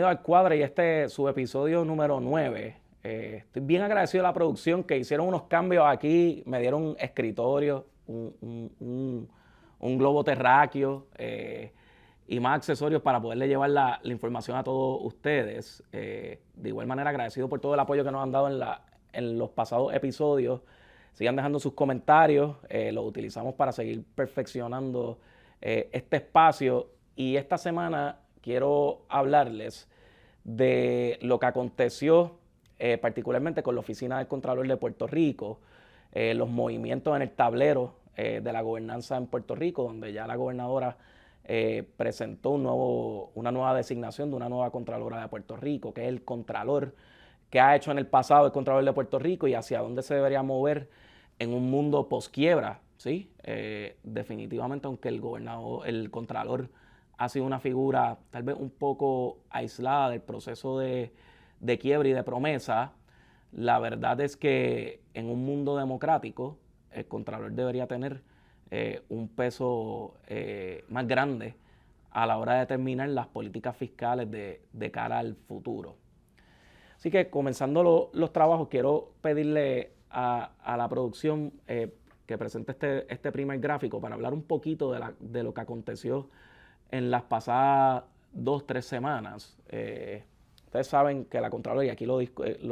Bienvenido al Cuadro y este es su episodio número 9. Estoy bien agradecido a la producción que hicieron unos cambios aquí, me dieron un escritorio, un globo terráqueo y más accesorios para poderle llevar la información a todos ustedes. De igual manera agradecido por todo el apoyo que nos han dado en los pasados episodios. Sigan dejando sus comentarios, los utilizamos para seguir perfeccionando este espacio. Y esta semana quiero hablarles de lo que aconteció particularmente con la Oficina del Contralor de Puerto Rico, los movimientos en el tablero de la gobernanza en Puerto Rico, donde ya la gobernadora presentó una nueva designación de una nueva Contralora de Puerto Rico, que es el Contralor que ha hecho en el pasado el Contralor de Puerto Rico y hacia dónde se debería mover en un mundo posquiebra, ¿sí? Definitivamente, aunque el Contralor ha sido una figura tal vez un poco aislada del proceso de quiebra y de promesa, la verdad es que en un mundo democrático el Contralor debería tener un peso más grande a la hora de determinar las políticas fiscales de cara al futuro. Así que comenzando los trabajos, quiero pedirle a la producción que presente este primer gráfico para hablar un poquito de lo que aconteció en las pasadas 2-3 semanas. Ustedes saben que la Contraloría, y aquí lo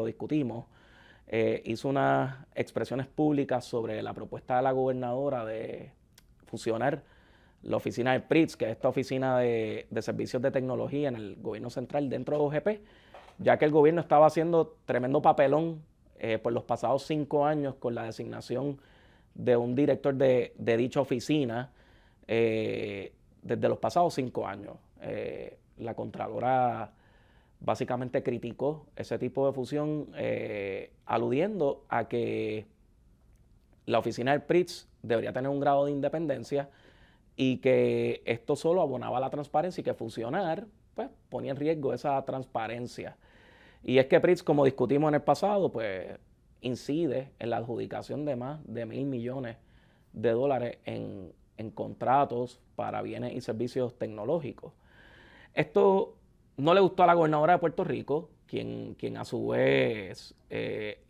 discutimos, hizo unas expresiones públicas sobre la propuesta de la gobernadora de fusionar la oficina de PRITS, que es esta oficina de servicios de tecnología en el gobierno central dentro de OGP, ya que el gobierno estaba haciendo tremendo papelón por los pasados 5 años con la designación de un director de dicha oficina desde los pasados 5 años. La Contralora básicamente criticó ese tipo de fusión aludiendo a que la oficina del PRITS debería tener un grado de independencia y que esto solo abonaba a la transparencia y que fusionar pues, ponía en riesgo esa transparencia. Y es que PRITS, como discutimos en el pasado, pues incide en la adjudicación de más de $1,000 millones en contratos para bienes y servicios tecnológicos. Esto no le gustó a la gobernadora de Puerto Rico, quien a su vez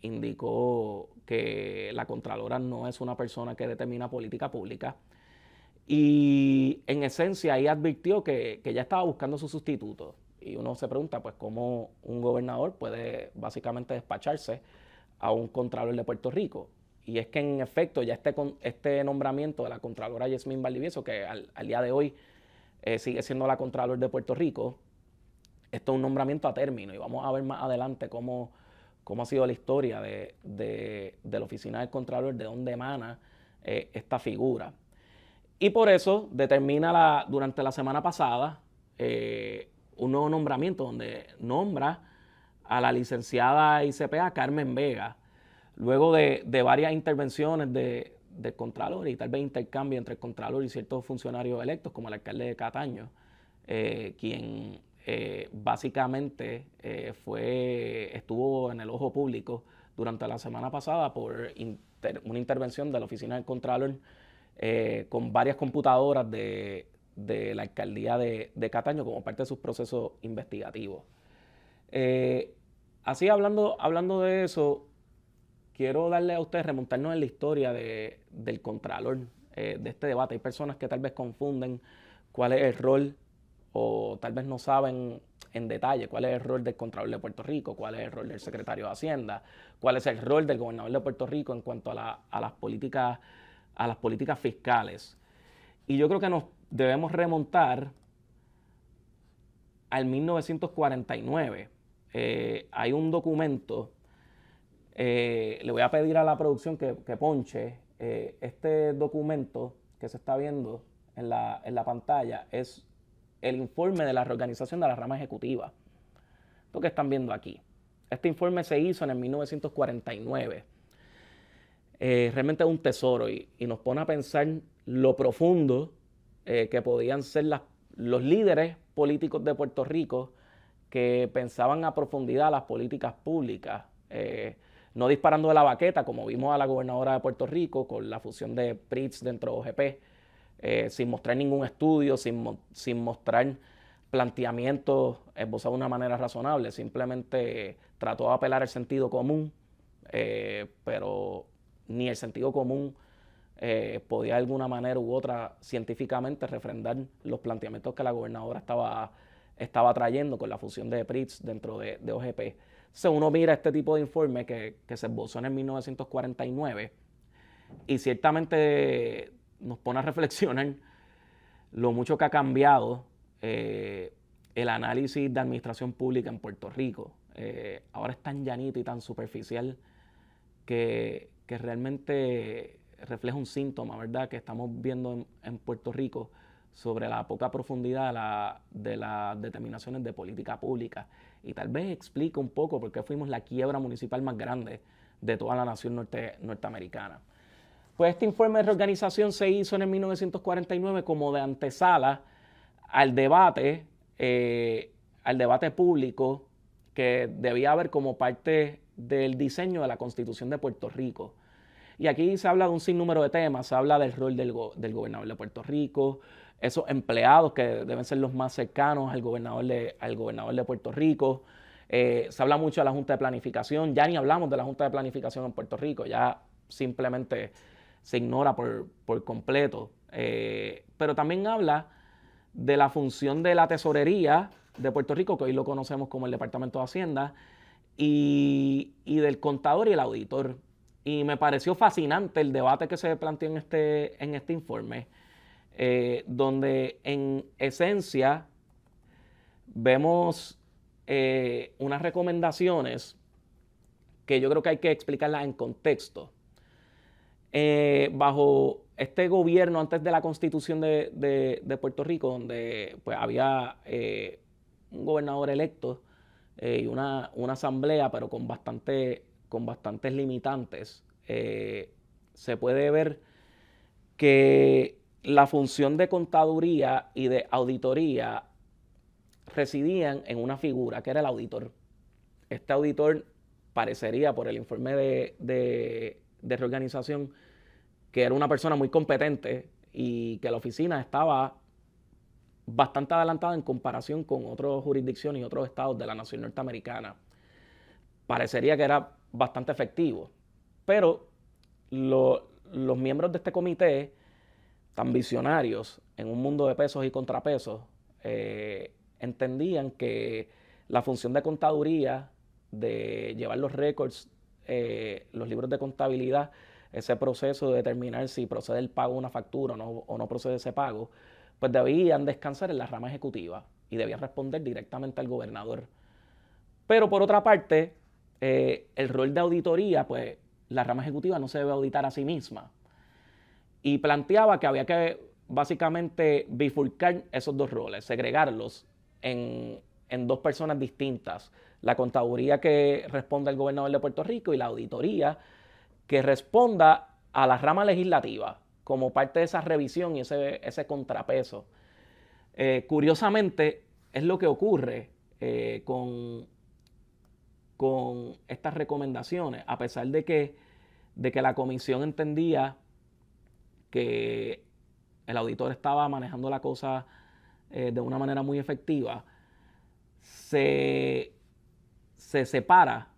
indicó que la Contralora no es una persona que determina política pública. Y en esencia ahí advirtió que ya estaba buscando su sustituto. Y uno se pregunta, pues, cómo un gobernador puede básicamente despacharse a un Contralor de Puerto Rico. Y es que en efecto ya este nombramiento de la Contralora Yasmín Valdivieso, que al día de hoy sigue siendo la Contralor de Puerto Rico, esto es un nombramiento a término y vamos a ver más adelante cómo ha sido la historia de la oficina del Contralor, de dónde emana esta figura. Y por eso determina durante la semana pasada un nuevo nombramiento donde nombra a la licenciada ICPA Carmen Vega, luego de varias intervenciones del Contralor y tal vez intercambio entre el Contralor y ciertos funcionarios electos, como el alcalde de Cataño, quien básicamente estuvo en el ojo público durante la semana pasada por una intervención de la oficina del Contralor con varias computadoras de la alcaldía de Cataño como parte de sus procesos investigativos. Así hablando de eso, quiero darle a ustedes, remontarnos en la historia del Contralor, de este debate. Hay personas que tal vez confunden cuál es el rol o tal vez no saben en detalle cuál es el rol del Contralor de Puerto Rico, cuál es el rol del Secretario de Hacienda, cuál es el rol del Gobernador de Puerto Rico en cuanto a las políticas fiscales. Y yo creo que nos debemos remontar al 1949. Hay un documento, le voy a pedir a la producción que ponche este documento que se está viendo en la pantalla, es el informe de la reorganización de la rama ejecutiva. Esto que están viendo aquí. Este informe se hizo en el 1949. Realmente es un tesoro y nos pone a pensar lo profundo que podían ser los líderes políticos de Puerto Rico que pensaban a profundidad las políticas públicas, no disparando de la baqueta como vimos a la gobernadora de Puerto Rico con la fusión de PRITS dentro de OGP, sin mostrar ningún estudio, sin mostrar planteamientos esbozados de una manera razonable, simplemente trató de apelar al sentido común, pero ni el sentido común podía de alguna manera u otra científicamente refrendar los planteamientos que la gobernadora estaba trayendo con la fusión de PRITS dentro de OGP. Entonces uno mira este tipo de informe que se esbozó en el 1949 y ciertamente nos pone a reflexionar lo mucho que ha cambiado el análisis de administración pública en Puerto Rico. Ahora es tan llanito y tan superficial que realmente refleja un síntoma, ¿verdad?, que estamos viendo en Puerto Rico sobre la poca profundidad de las determinaciones de política pública. Y tal vez explique un poco por qué fuimos la quiebra municipal más grande de toda la nación norteamericana. Pues este informe de reorganización se hizo en el 1949 como de antesala al debate público que debía haber como parte del diseño de la Constitución de Puerto Rico. Y aquí se habla de un sinnúmero de temas, se habla del rol del gobernador de Puerto Rico, esos empleados que deben ser los más cercanos al gobernador de Puerto Rico. Se habla mucho de la Junta de Planificación, ya ni hablamos de la Junta de Planificación en Puerto Rico, ya simplemente se ignora por completo. Pero también habla de la función de la tesorería de Puerto Rico, que hoy lo conocemos como el Departamento de Hacienda, y del contador y el auditor. Y me pareció fascinante el debate que se planteó en este informe, donde en esencia vemos unas recomendaciones que yo creo que hay que explicarlas en contexto. Bajo este gobierno, antes de la Constitución de Puerto Rico, donde pues había un gobernador electo y una asamblea, pero con bastantes limitantes, se puede ver que la función de contaduría y de auditoría residían en una figura que era el auditor. Este auditor parecería, por el informe de reorganización, que era una persona muy competente y que la oficina estaba bastante adelantada en comparación con otras jurisdicciones y otros estados de la nación norteamericana. Parecería que era bastante efectivo, pero los miembros de este comité, tan visionarios en un mundo de pesos y contrapesos, entendían que la función de contaduría, de llevar los récords, los libros de contabilidad, ese proceso de determinar si procede el pago de una factura o no procede ese pago, pues debían descansar en la rama ejecutiva y debían responder directamente al gobernador. Pero por otra parte, el rol de auditoría, pues la rama ejecutiva no se debe auditar a sí misma. Y planteaba que había que básicamente bifurcar esos dos roles, segregarlos en dos personas distintas. La contaduría que responde al gobernador de Puerto Rico y la auditoría que responda a la rama legislativa como parte de esa revisión y ese contrapeso. Curiosamente, es lo que ocurre con estas recomendaciones, a pesar de que la comisión entendía que el auditor estaba manejando la cosa de una manera muy efectiva, se separa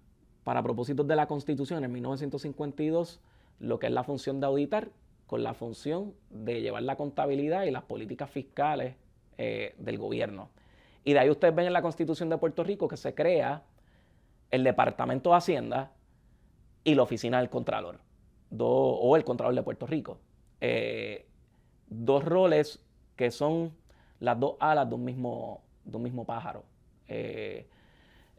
para propósitos de la Constitución en 1952 lo que es la función de auditar con la función de llevar la contabilidad y las políticas fiscales del gobierno. Y de ahí ustedes ven en la Constitución de Puerto Rico que se crea el Departamento de Hacienda y la Oficina del Contralor, o el Contralor de Puerto Rico. Dos roles que son las dos alas de un mismo pájaro.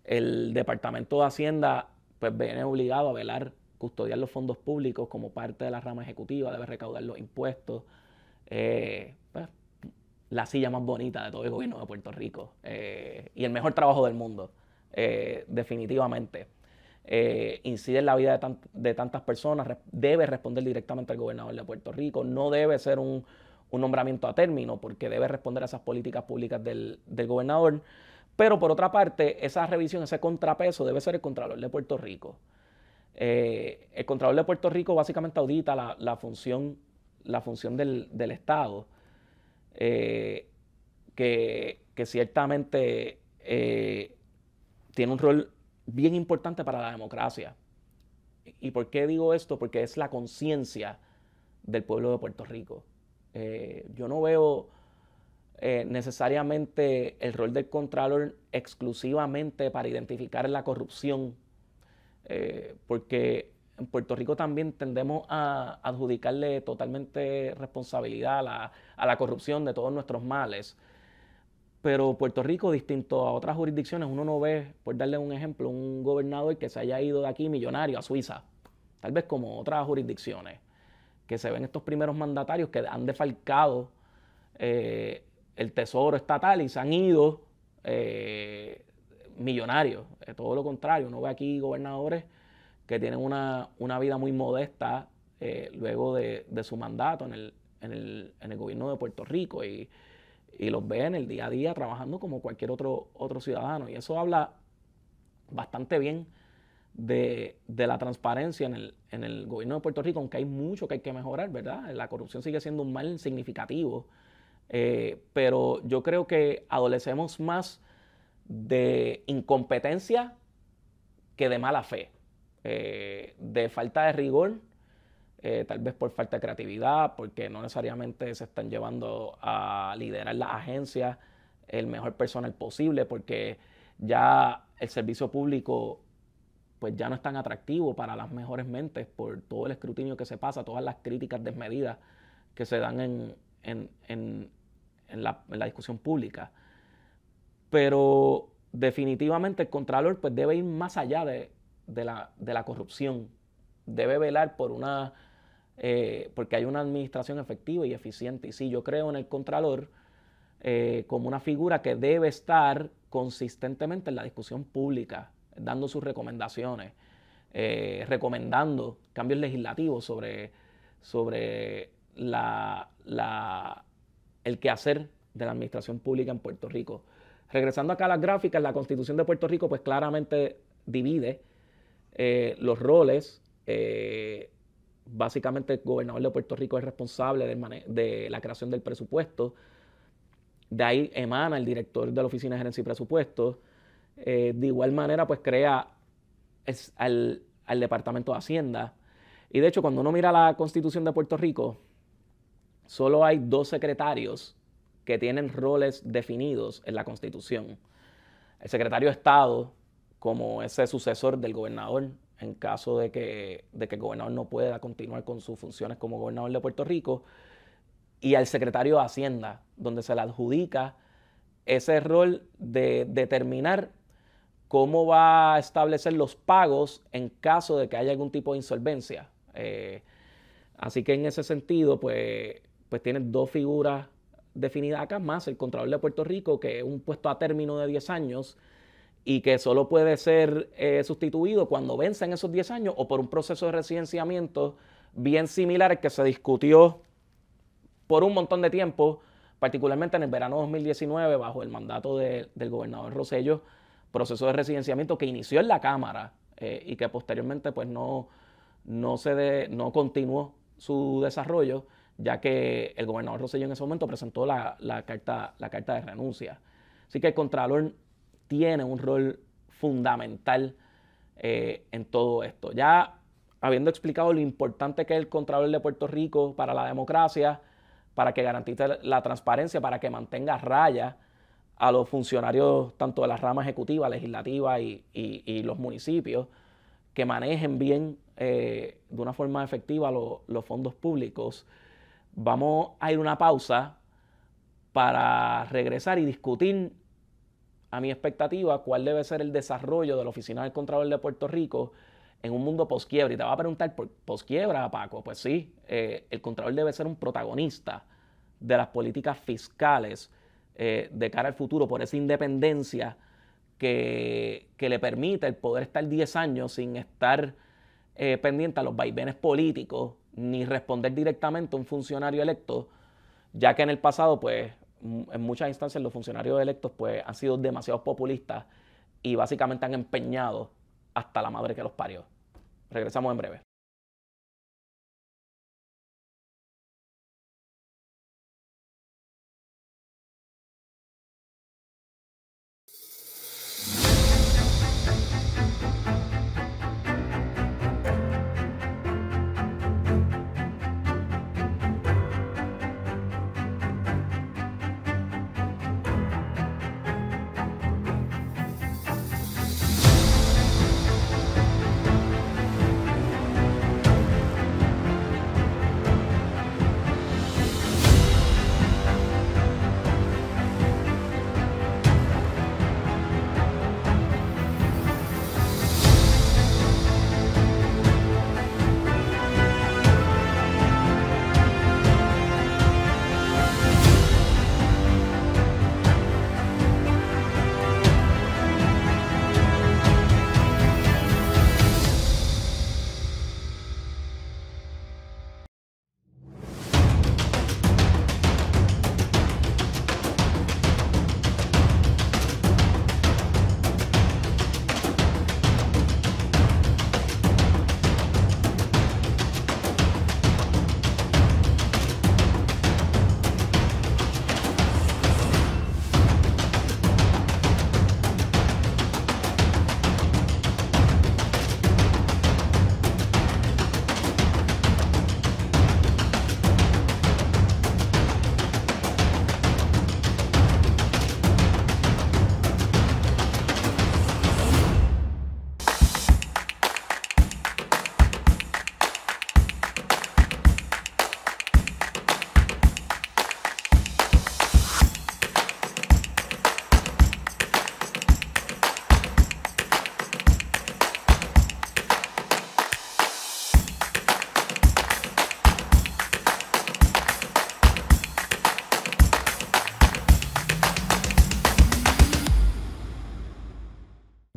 El Departamento de Hacienda pues viene obligado a velar, custodiar los fondos públicos como parte de la rama ejecutiva, debe recaudar los impuestos, pues, la silla más bonita de todo el gobierno de Puerto Rico y el mejor trabajo del mundo, definitivamente. Incide en la vida de tantas personas, debe responder directamente al gobernador de Puerto Rico, no debe ser un nombramiento a término porque debe responder a esas políticas públicas del gobernador. Pero por otra parte, esa revisión, ese contrapeso debe ser el Contralor de Puerto Rico. El Contralor de Puerto Rico básicamente audita la función del Estado, que que ciertamente tiene un rol bien importante para la democracia. ¿Y por qué digo esto? Porque es la conciencia del pueblo de Puerto Rico. Yo no veo necesariamente el rol del Contralor exclusivamente para identificar la corrupción, porque en Puerto Rico también tendemos a adjudicarle totalmente responsabilidad a la corrupción de todos nuestros males. Pero Puerto Rico, distinto a otras jurisdicciones, uno no ve, por darle un ejemplo, un gobernador que se haya ido de aquí millonario a Suiza, tal vez como otras jurisdicciones, que se ven estos primeros mandatarios que han defalcado el tesoro estatal y se han ido millonarios. Todo lo contrario, uno ve aquí gobernadores que tienen una vida muy modesta luego de su mandato en el gobierno de Puerto Rico y los ve en el día a día trabajando como cualquier otro ciudadano. Y eso habla bastante bien de la transparencia en el gobierno de Puerto Rico, aunque hay mucho que hay que mejorar, ¿verdad? La corrupción sigue siendo un mal significativo, pero yo creo que adolecemos más de incompetencia que de mala fe, de falta de rigor, tal vez por falta de creatividad, porque no necesariamente se están llevando a liderar las agencias el mejor personal posible, porque ya el servicio público pues ya no es tan atractivo para las mejores mentes por todo el escrutinio que se pasa, todas las críticas desmedidas que se dan en la discusión pública. Pero definitivamente el Contralor pues debe ir más allá de la corrupción, debe velar por porque hay una administración efectiva y eficiente. Y sí, yo creo en el Contralor como una figura que debe estar consistentemente en la discusión pública, dando sus recomendaciones, recomendando cambios legislativos sobre el quehacer de la administración pública en Puerto Rico. Regresando acá a las gráficas, la Constitución de Puerto Rico pues claramente divide los roles. Básicamente el gobernador de Puerto Rico es responsable de la creación del presupuesto. De ahí emana el director de la Oficina de Gerencia y Presupuestos. De igual manera, pues crea al Departamento de Hacienda. Y de hecho, cuando uno mira la Constitución de Puerto Rico, solo hay 2 secretarios que tienen roles definidos en la Constitución. El secretario de Estado, como ese sucesor del gobernador, en caso de que el gobernador no pueda continuar con sus funciones como gobernador de Puerto Rico, y al secretario de Hacienda, donde se le adjudica ese rol de determinar cómo va a establecer los pagos en caso de que haya algún tipo de insolvencia. Así que en ese sentido, pues tienes 2 figuras definidas acá, más el Contralor de Puerto Rico, que es un puesto a término de 10 años y que solo puede ser sustituido cuando vencen esos 10 años o por un proceso de residenciamiento bien similar al que se discutió por un montón de tiempo, particularmente en el verano 2019, bajo el mandato del gobernador Rosselló, proceso de residenciamiento que inició en la Cámara y que posteriormente pues no continuó su desarrollo, ya que el gobernador Rosselló en ese momento presentó la carta de renuncia. Así que el Contralor tiene un rol fundamental en todo esto. Ya habiendo explicado lo importante que es el Contralor de Puerto Rico para la democracia, para que garantice la transparencia, para que mantenga a raya a los funcionarios tanto de la rama ejecutiva, legislativa y los municipios, que manejen bien de una forma efectiva los fondos públicos. Vamos a ir a una pausa para regresar y discutir, a mi expectativa, cuál debe ser el desarrollo de la Oficina del Contralor de Puerto Rico en un mundo posquiebra. Y te va a preguntar, ¿por posquiebra, Paco? Pues sí, el Contralor debe ser un protagonista de las políticas fiscales de cara al futuro, por esa independencia que le permite el poder estar 10 años sin estar pendiente a los vaivenes políticos ni responder directamente a un funcionario electo, ya que en el pasado, pues, en muchas instancias los funcionarios electos pues, han sido demasiado populistas y básicamente han empeñado hasta la madre que los parió. Regresamos en breve.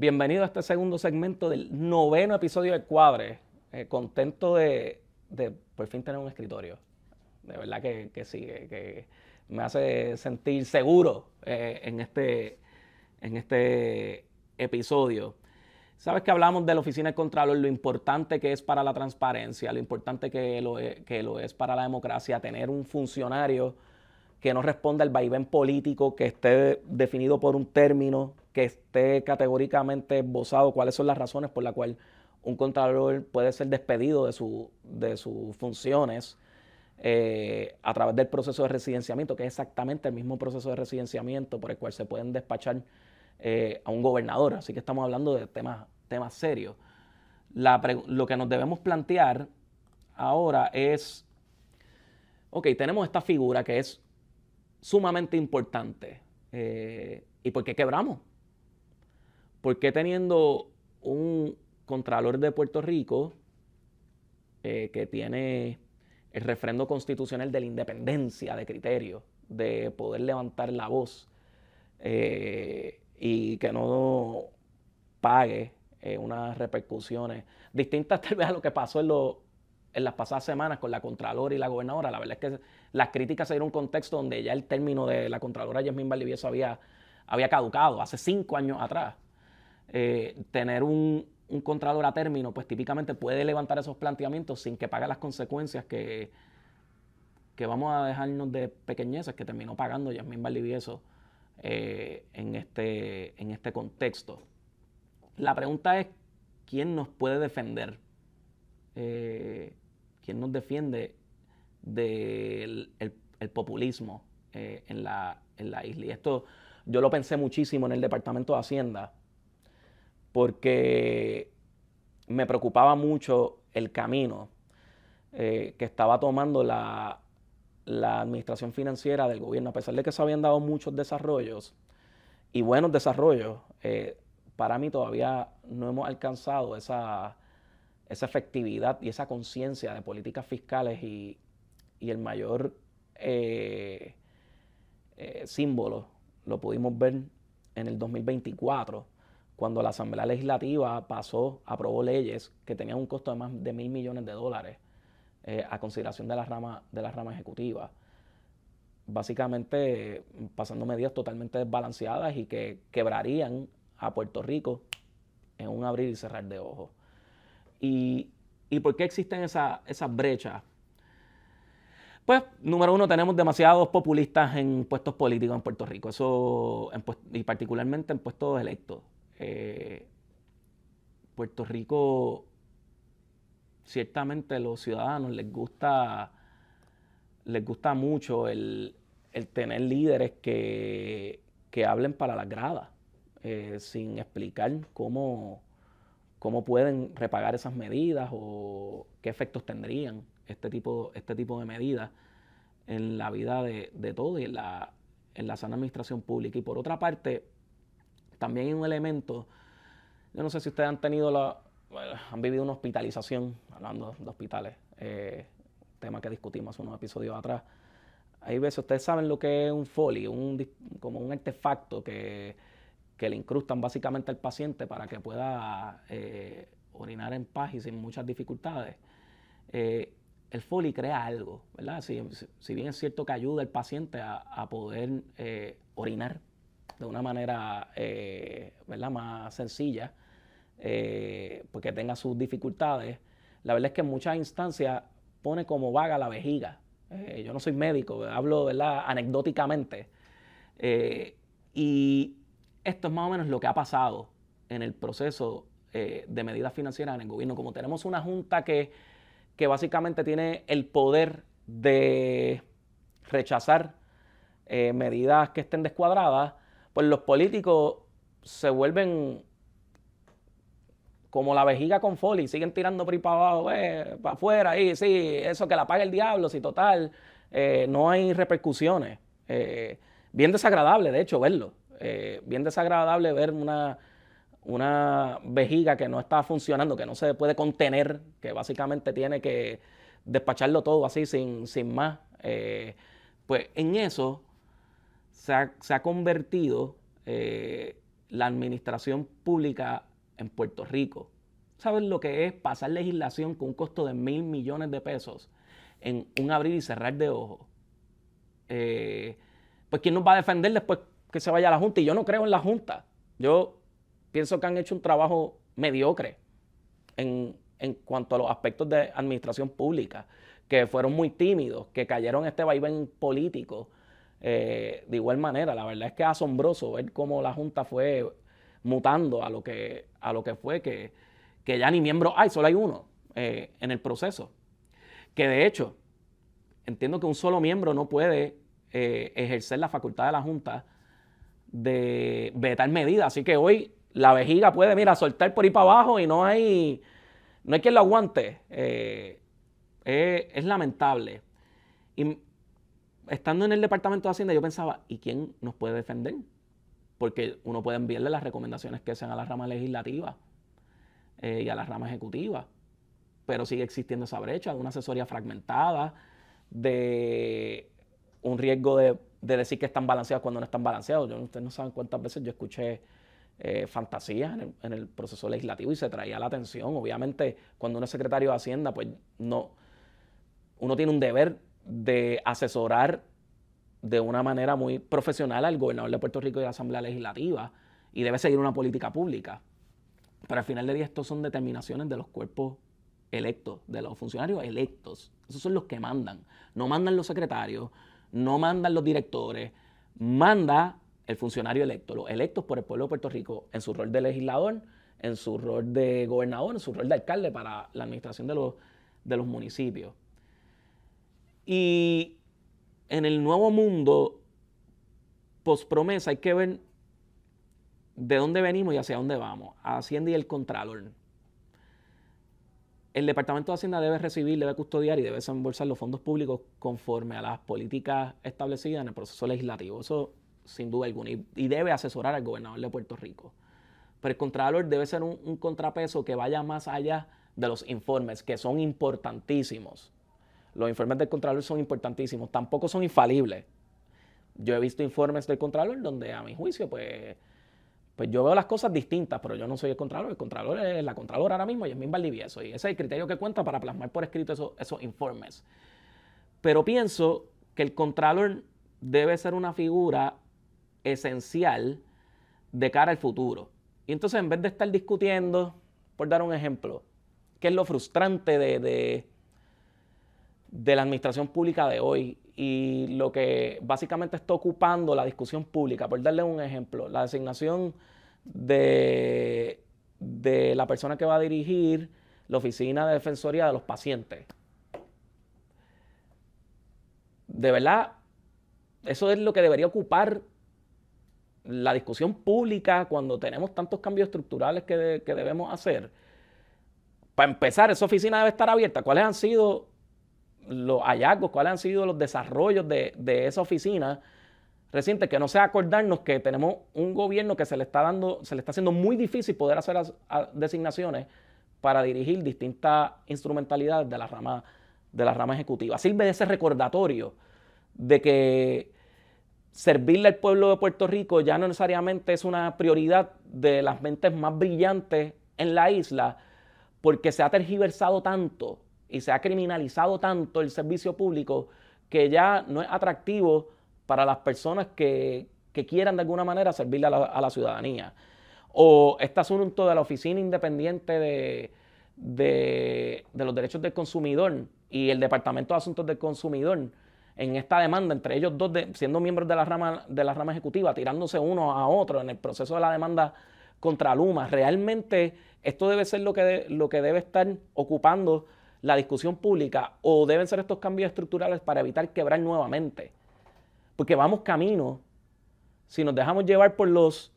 Bienvenido a este segundo segmento del 9º episodio de Cuadre. Contento de por fin tener un escritorio. De verdad que sí, que me hace sentir seguro en este episodio. Sabes que hablamos de la Oficina del Contralor, lo importante que es para la transparencia, lo importante que lo es para la democracia tener un funcionario que no responda al vaivén político, que esté definido por un término, que esté categóricamente esbozado cuáles son las razones por las cuales un contralor puede ser despedido de sus funciones a través del proceso de residenciamiento, que es exactamente el mismo proceso de residenciamiento por el cual se pueden despachar a un gobernador. Así que estamos hablando de temas serios. Lo que nos debemos plantear ahora es, ok, tenemos esta figura que es sumamente importante. ¿Y por qué quebramos? ¿Por qué teniendo un contralor de Puerto Rico que tiene el refrendo constitucional de la independencia de criterio, de poder levantar la voz y que no pague unas repercusiones distintas tal vez a lo que pasó en las pasadas semanas con la Contralora y la Gobernadora? La verdad es que las críticas se dieron un contexto donde ya el término de la Contralora Yasmín Valdivieso había caducado hace 5 años atrás. Tener un Contralor a término, pues típicamente puede levantar esos planteamientos sin que pague las consecuencias que vamos a dejarnos de pequeñeces que terminó pagando Yasmín Valdivieso en este contexto. La pregunta es, ¿quién nos puede defender? ¿Quién nos defiende del el populismo en la isla? Y esto yo lo pensé muchísimo en el Departamento de Hacienda, porque me preocupaba mucho el camino que estaba tomando la administración financiera del gobierno. A pesar de que se habían dado muchos desarrollos y buenos desarrollos, para mí todavía no hemos alcanzado esa efectividad y esa conciencia de políticas fiscales y el mayor símbolo lo pudimos ver en el 2024, cuando la Asamblea Legislativa aprobó leyes que tenían un costo de más de $1,000 millones a consideración de la rama ejecutiva. Básicamente pasando medidas totalmente desbalanceadas y que quebrarían a Puerto Rico en un abrir y cerrar de ojos. ¿Y por qué existen esas brechas? Pues, número uno, tenemos demasiados populistas en puestos políticos en Puerto Rico, y particularmente en puestos electos. Puerto Rico, ciertamente a los ciudadanos les gusta mucho el tener líderes que hablen para las gradas, sin explicar cómo pueden repagar esas medidas o qué efectos tendrían este tipo de medidas en la vida de todos y en la sana administración pública. Y por otra parte, también hay un elemento, yo no sé si ustedes han vivido una hospitalización, hablando de hospitales, tema que discutimos unos episodios atrás. Hay veces, ustedes saben lo que es un Foley, como un artefacto que le incrustan básicamente al paciente para que pueda orinar en paz y sin muchas dificultades. El Foley crea algo, ¿verdad? Si bien es cierto que ayuda al paciente a poder orinar de una manera ¿verdad? Más sencilla, porque tenga sus dificultades, la verdad es que en muchas instancias pone como vaga la vejiga. Yo no soy médico, hablo, ¿verdad?, anecdóticamente. Y esto es más o menos lo que ha pasado en el proceso de medidas financieras en el gobierno. Como tenemos una junta que básicamente tiene el poder de rechazar medidas que estén descuadradas, pues los políticos se vuelven como la vejiga con Foley, siguen tirando por ahí para abajo, para afuera, ahí, sí, eso que la pague el diablo, si total, no hay repercusiones. Bien desagradable, de hecho, verlo. Bien desagradable ver una vejiga que no está funcionando, que no se puede contener, que básicamente tiene que despacharlo todo así sin más. Pues en eso se ha convertido la administración pública en Puerto Rico. ¿Sabes lo que es pasar legislación con un costo de $1,000 millones en un abrir y cerrar de ojos? Pues ¿quién nos va a defender después que se vaya a la Junta? Y yo no creo en la Junta. Yo pienso que han hecho un trabajo mediocre en cuanto a los aspectos de administración pública, que fueron muy tímidos, que cayeron en este vaivén político. De igual manera, la verdad es que es asombroso ver cómo la Junta fue mutando a lo que fue, que ya ni miembros hay, solo hay uno en el proceso. Que de hecho, entiendo que un solo miembro no puede ejercer la facultad de la Junta de vetar medidas. Así que hoy la vejiga puede, mira, soltar por ahí para abajo y no hay quien lo aguante. Es lamentable. Y estando en el Departamento de Hacienda, yo pensaba, ¿y quién nos puede defender? Porque uno puede enviarle las recomendaciones que sean a la rama legislativa y a la rama ejecutiva. Pero sigue existiendo esa brecha de una asesoría fragmentada, de un riesgo de decir que están balanceados cuando no están balanceados. Ustedes no saben cuántas veces yo escuché fantasías en el proceso legislativo y se traía la atención. Obviamente, cuando uno es secretario de Hacienda, pues no, uno tiene un deber de asesorar de una manera muy profesional al gobernador de Puerto Rico y a la Asamblea Legislativa y debe seguir una política pública. Pero al final del día, estos son determinaciones de los cuerpos electos, de los funcionarios electos. Esos son los que mandan. No mandan los secretarios, no mandan los directores, manda el funcionario electo, los electos por el pueblo de Puerto Rico en su rol de legislador, en su rol de gobernador, en su rol de alcalde para la administración de los municipios. Y en el nuevo mundo post-promesa hay que ver de dónde venimos y hacia dónde vamos. Hacienda y el Contralor. El Departamento de Hacienda debe recibir, debe custodiar y debe desembolsar los fondos públicos conforme a las políticas establecidas en el proceso legislativo. Eso sin duda alguna. Y debe asesorar al gobernador de Puerto Rico. Pero el Contralor debe ser un contrapeso que vaya más allá de los informes, que son importantísimos. Los informes del Contralor son importantísimos. Tampoco son infalibles. Yo he visto informes del Contralor donde, a mi juicio, pues yo veo las cosas distintas, pero yo no soy el Contralor. El Contralor es la Contralora ahora mismo y es Yasmín Valdivieso. Y ese es el criterio que cuenta para plasmar por escrito esos informes. Pero pienso que el Contralor debe ser una figura esencial de cara al futuro. Y entonces, en vez de estar discutiendo, por dar un ejemplo, qué es lo frustrante de la administración pública de hoy y lo que básicamente está ocupando la discusión pública, por darle un ejemplo, la designación de la persona que va a dirigir la Oficina de Defensoría de los Pacientes. De verdad, eso es lo que debería ocupar la discusión pública cuando tenemos tantos cambios estructurales que debemos hacer. Para empezar, esa oficina debe estar abierta. ¿Cuáles han sido los hallazgos, cuáles han sido los desarrollos de esa oficina reciente? Que no sea acordarnos que tenemos un gobierno que se le está haciendo muy difícil poder hacer designaciones para dirigir distintas instrumentalidades de la rama ejecutiva. Sirve de ese recordatorio de que servirle al pueblo de Puerto Rico ya no necesariamente es una prioridad de las mentes más brillantes en la isla, porque se ha tergiversado tanto y se ha criminalizado tanto el servicio público que ya no es atractivo para las personas que quieran de alguna manera servirle a la ciudadanía. O este asunto de la Oficina Independiente de los Derechos del Consumidor y el Departamento de Asuntos del Consumidor en esta demanda entre ellos dos, siendo miembros de la rama ejecutiva, tirándose uno a otro en el proceso de la demanda contra Luma. Realmente esto debe ser lo que debe estar ocupando la discusión pública, o deben ser estos cambios estructurales para evitar quebrar nuevamente. Porque vamos camino, si nos dejamos llevar por los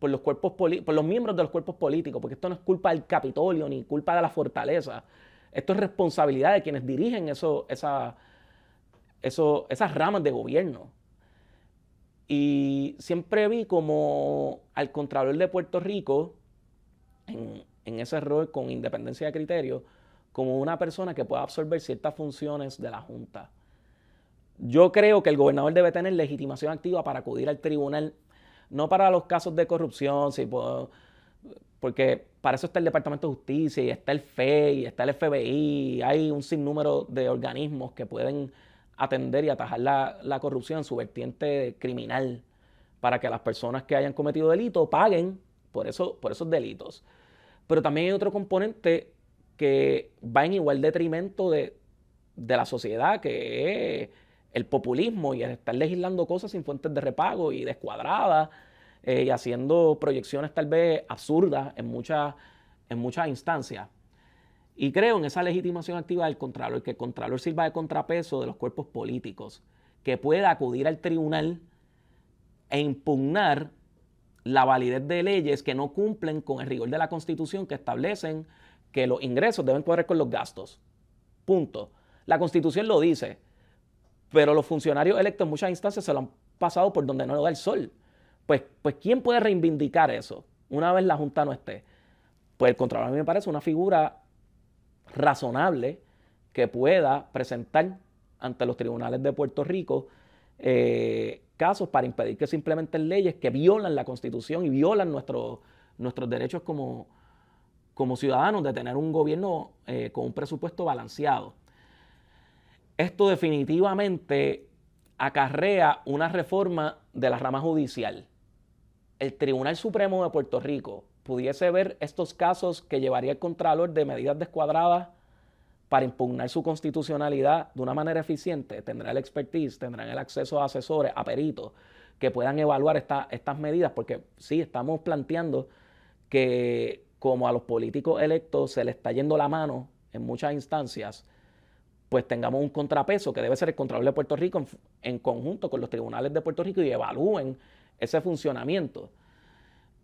miembros de los cuerpos políticos, porque esto no es culpa del Capitolio ni culpa de la fortaleza. Esto es responsabilidad de quienes dirigen esas ramas de gobierno. Y siempre vi como al Contralor de Puerto Rico, en ese rol con independencia de criterio, como una persona que pueda absorber ciertas funciones de la Junta. Yo creo que el gobernador debe tener legitimación activa para acudir al tribunal no para los casos de corrupción, si puedo, porque para eso está el Departamento de Justicia y está el FEI y está el FBI, hay un sinnúmero de organismos que pueden atender y atajar la corrupción en su vertiente criminal para que las personas que hayan cometido delitos paguen por esos delitos. Pero también hay otro componente que va en igual detrimento de la sociedad, que es el populismo y el estar legislando cosas sin fuentes de repago y descuadradas y haciendo proyecciones tal vez absurdas en muchas instancias. Y creo en esa legitimación activa del Contralor, que el Contralor sirva de contrapeso de los cuerpos políticos, que pueda acudir al tribunal e impugnar la validez de leyes que no cumplen con el rigor de la Constitución, que establecen que los ingresos deben correr con los gastos. Punto. La Constitución lo dice, pero los funcionarios electos en muchas instancias se lo han pasado por donde no da el sol. Pues ¿quién puede reivindicar eso una vez la Junta no esté? Pues el Contralor a mí me parece una figura razonable que pueda presentar ante los tribunales de Puerto Rico casos para impedir que se implementen leyes que violan la Constitución y violan nuestros derechos como ciudadanos de tener un gobierno con un presupuesto balanceado. Esto definitivamente acarrea una reforma de la rama judicial. El Tribunal Supremo de Puerto Rico pudiese ver estos casos que llevaría el Contralor de medidas descuadradas para impugnar su constitucionalidad de una manera eficiente, tendrá el expertise, tendrán el acceso a asesores, a peritos, que puedan evaluar estas medidas, porque sí, estamos planteando que como a los políticos electos se les está yendo la mano en muchas instancias, pues tengamos un contrapeso que debe ser el Contralor de Puerto Rico en conjunto con los tribunales de Puerto Rico y evalúen ese funcionamiento.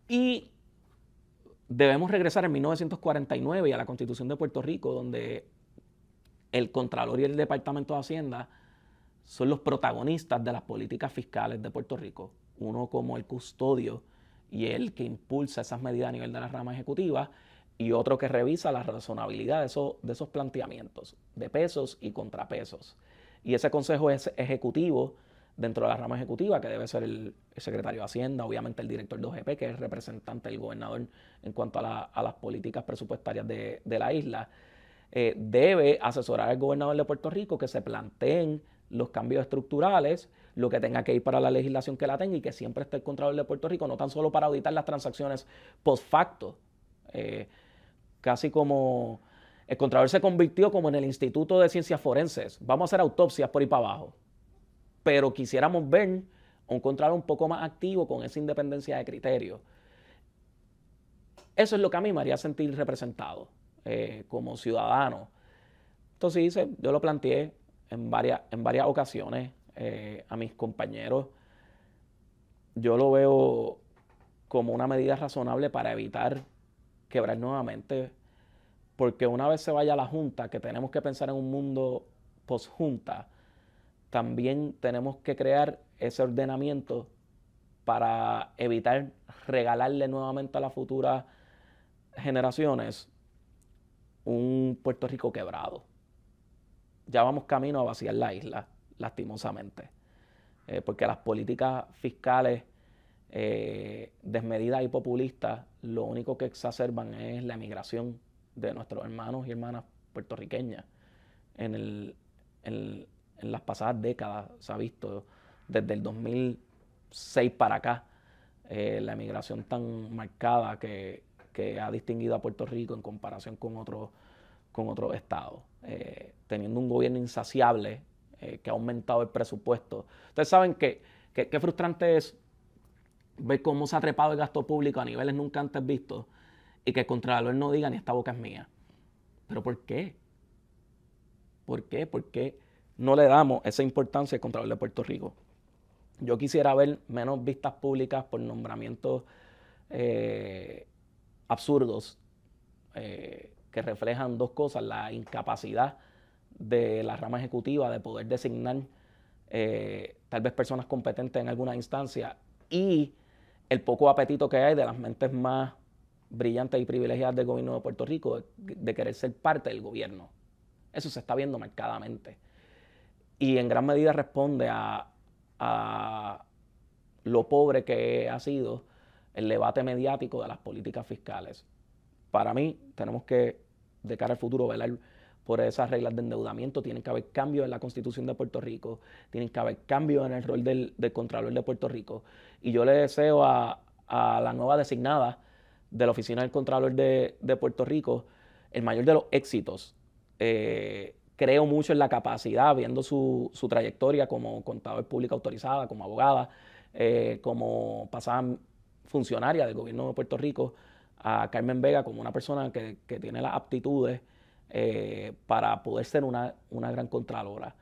Y debemos regresar en 1949 y a la Constitución de Puerto Rico, donde el Contralor y el Departamento de Hacienda son los protagonistas de las políticas fiscales de Puerto Rico. Uno como el custodio y el que impulsa esas medidas a nivel de la rama ejecutiva, y otro que revisa la razonabilidad de esos planteamientos, de pesos y contrapesos. Y ese consejo ejecutivo dentro de la rama ejecutiva, que debe ser el secretario de Hacienda, obviamente el director de OGP, que es el representante del gobernador en cuanto a las políticas presupuestarias de la isla, debe asesorar al gobernador de Puerto Rico que se planteen los cambios estructurales, lo que tenga que ir para la legislación que la tenga, y que siempre esté el Contralor de Puerto Rico, no tan solo para auditar las transacciones post facto, casi como el Contralor se convirtió como en el Instituto de Ciencias Forenses. Vamos a hacer autopsias por ahí para abajo. Pero quisiéramos ver un Contralor un poco más activo con esa independencia de criterio. Eso es lo que a mí me haría sentir representado como ciudadano. Entonces, yo lo planteé en varias ocasiones a mis compañeros. Yo lo veo como una medida razonable para evitar quebrar nuevamente, porque una vez se vaya la Junta, que tenemos que pensar en un mundo post-Junta, también tenemos que crear ese ordenamiento para evitar regalarle nuevamente a las futuras generaciones un Puerto Rico quebrado. Ya vamos camino a vaciar la isla, lastimosamente, porque las políticas fiscales desmedidas y populistas lo único que exacerban es la emigración de nuestros hermanos y hermanas puertorriqueñas. En las pasadas décadas se ha visto desde el 2006 para acá la emigración tan marcada que ha distinguido a Puerto Rico en comparación con otros estados, teniendo un gobierno insaciable que ha aumentado el presupuesto. Ustedes saben que frustrante es ver cómo se ha trepado el gasto público a niveles nunca antes vistos y que el Contralor no diga ni esta boca es mía. ¿Pero por qué? ¿Por qué? ¿Por qué no le damos esa importancia al Contralor de Puerto Rico? Yo quisiera ver menos vistas públicas por nombramientos absurdos que reflejan dos cosas: la incapacidad de la rama ejecutiva de poder designar tal vez personas competentes en alguna instancia, y el poco apetito que hay de las mentes más brillantes y privilegiadas del gobierno de Puerto Rico de querer ser parte del gobierno. Eso se está viendo marcadamente. Y en gran medida responde a lo pobre que ha sido el debate mediático de las políticas fiscales. Para mí, tenemos que, de cara al futuro, velar por esas reglas de endeudamiento. Tienen que haber cambios en la Constitución de Puerto Rico, tienen que haber cambios en el rol del Contralor de Puerto Rico. Y yo le deseo a la nueva designada de la Oficina del Contralor de Puerto Rico el mayor de los éxitos. Creo mucho en la capacidad, viendo su trayectoria como contador pública autorizada, como abogada, como pasada funcionaria del gobierno de Puerto Rico, a Carmen Vega como una persona que tiene las aptitudes para poder ser una gran contralora.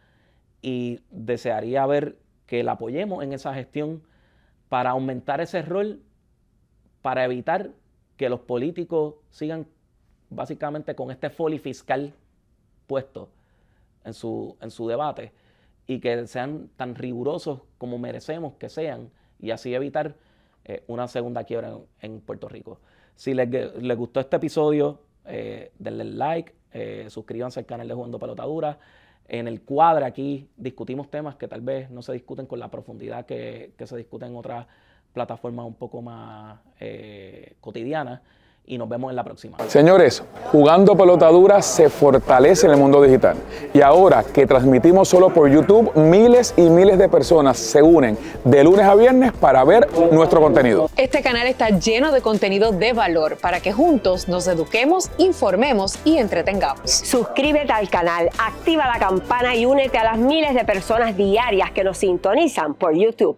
Y desearía ver que la apoyemos en esa gestión para aumentar ese rol, para evitar que los políticos sigan básicamente con este folly fiscal puesto en su debate, y que sean tan rigurosos como merecemos que sean, y así evitar una segunda quiebra en Puerto Rico. Si les gustó este episodio, denle like, suscríbanse al canal de Jugando Pelota Dura. En el cuadro aquí discutimos temas que tal vez no se discuten con la profundidad que se discuten en otras plataformas un poco más cotidianas. Y nos vemos en la próxima. Señores, Jugando Pelota Dura se fortalece en el mundo digital. Y ahora que transmitimos solo por YouTube, miles y miles de personas se unen de lunes a viernes para ver nuestro contenido. Este canal está lleno de contenido de valor para que juntos nos eduquemos, informemos y entretengamos. Suscríbete al canal, activa la campana y únete a las miles de personas diarias que nos sintonizan por YouTube.